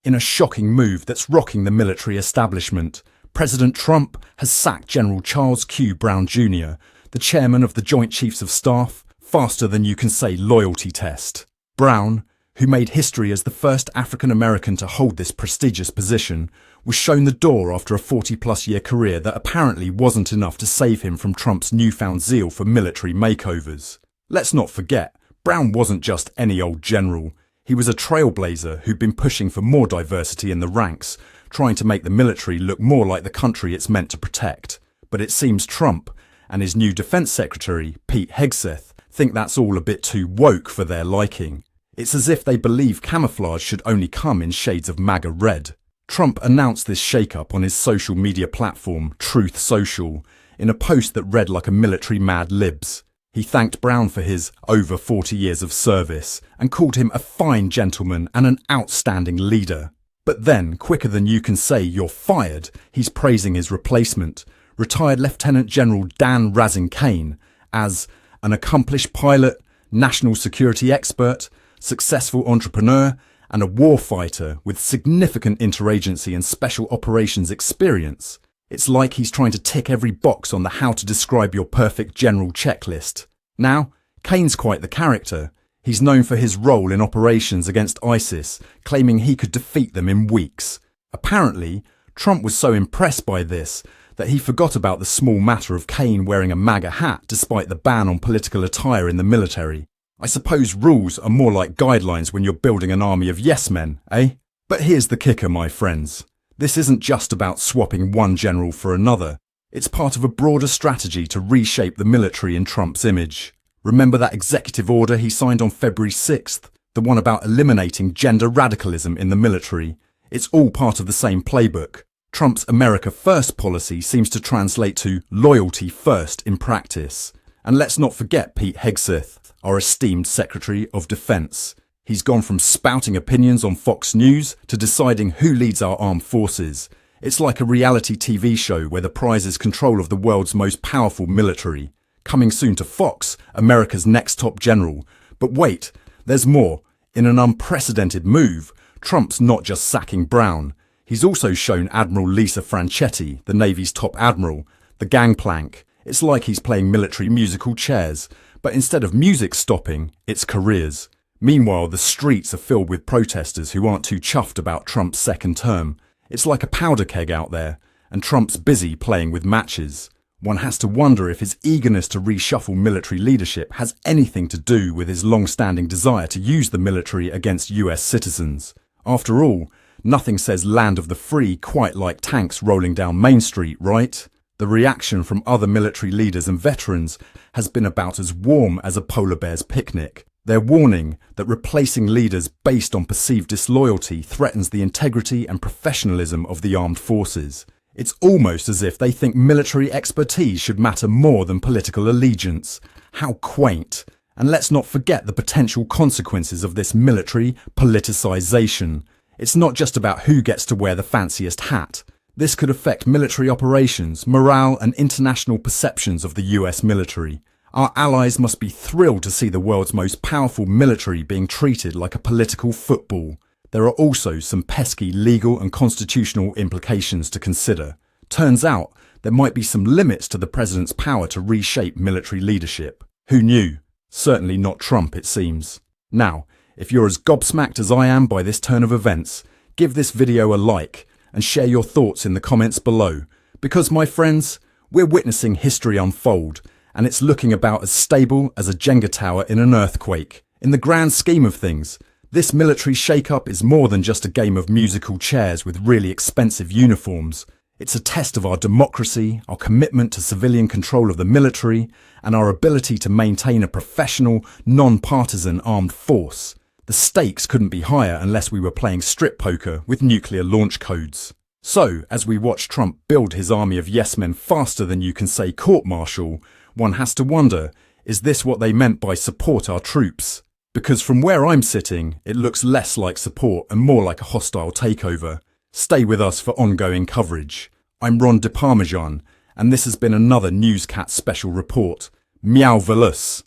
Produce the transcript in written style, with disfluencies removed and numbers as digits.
In a shocking move that's rocking the military establishment, President Trump has sacked General Charles Q. Brown Jr., the chairman of the Joint Chiefs of Staff, faster than you can say loyalty test. Brown, who made history as the first African American to hold this prestigious position, was shown the door after a 40-plus-year career that apparently wasn't enough to save him from Trump's newfound zeal for military makeovers. Let's not forget, Brown wasn't just any old general. He was a trailblazer who'd been pushing for more diversity in the ranks, trying to make the military look more like the country it's meant to protect. But it seems Trump and his new Defense Secretary, Pete Hegseth, think that's all a bit too woke for their liking. It's as if they believe camouflage should only come in shades of MAGA red. Trump announced this shake-up on his social media platform, Truth Social, in a post that read like a military Mad Libs. He thanked Brown for his over 40 years of service and called him a fine gentleman and an outstanding leader. But then, quicker than you can say you're fired, he's praising his replacement, retired Lieutenant General Dan Caine, as an accomplished pilot, national security expert, successful entrepreneur, and a warfighter with significant interagency and special operations experience. It's like he's trying to tick every box on the how to describe your perfect general checklist. Now, Caine's quite the character. He's known for his role in operations against ISIS, claiming he could defeat them in weeks. Apparently, Trump was so impressed by this that he forgot about the small matter of Caine wearing a MAGA hat despite the ban on political attire in the military. I suppose rules are more like guidelines when you're building an army of yes-men, eh? But here's the kicker, my friends. This isn't just about swapping one general for another. It's part of a broader strategy to reshape the military in Trump's image. Remember that executive order he signed on February 6th? The one about eliminating gender radicalism in the military. It's all part of the same playbook. Trump's America First policy seems to translate to loyalty first in practice. And let's not forget Pete Hegseth, our esteemed Secretary of Defense. He's gone from spouting opinions on Fox News to deciding who leads our armed forces. It's like a reality TV show where the prize is control of the world's most powerful military. Coming soon to Fox, America's next top general. But wait, there's more. In an unprecedented move, Trump's not just sacking Brown. He's also shown Admiral Lisa Franchetti, the Navy's top admiral, the gangplank. It's like he's playing military musical chairs, but instead of music stopping, it's careers. Meanwhile, the streets are filled with protesters who aren't too chuffed about Trump's second term. It's like a powder keg out there, and Trump's busy playing with matches. One has to wonder if his eagerness to reshuffle military leadership has anything to do with his long-standing desire to use the military against US citizens. After all, nothing says land of the free quite like tanks rolling down Main Street, right? The reaction from other military leaders and veterans has been about as warm as a polar bear's picnic. They're warning that replacing leaders based on perceived disloyalty threatens the integrity and professionalism of the armed forces. It's almost as if they think military expertise should matter more than political allegiance. How quaint. And let's not forget the potential consequences of this military politicization. It's not just about who gets to wear the fanciest hat. This could affect military operations, morale, and international perceptions of the US military. Our allies must be thrilled to see the world's most powerful military being treated like a political football. There are also some pesky legal and constitutional implications to consider. Turns out, there might be some limits to the president's power to reshape military leadership. Who knew? Certainly not Trump, it seems. Now, if you're as gobsmacked as I am by this turn of events, give this video a like and share your thoughts in the comments below. Because, my friends, we're witnessing history unfold, and it's looking about as stable as a Jenga tower in an earthquake. In the grand scheme of things, this military shake-up is more than just a game of musical chairs with really expensive uniforms. It's a test of our democracy, our commitment to civilian control of the military, and our ability to maintain a professional, non-partisan armed force. The stakes couldn't be higher unless we were playing strip poker with nuclear launch codes. So, as we watch Trump build his army of yes-men faster than you can say court-martial, one has to wonder, is this what they meant by support our troops? Because from where I'm sitting, it looks less like support and more like a hostile takeover. Stay with us for ongoing coverage. I'm Ron de Parmesan, and this has been another Newscat special report. Meow Velus.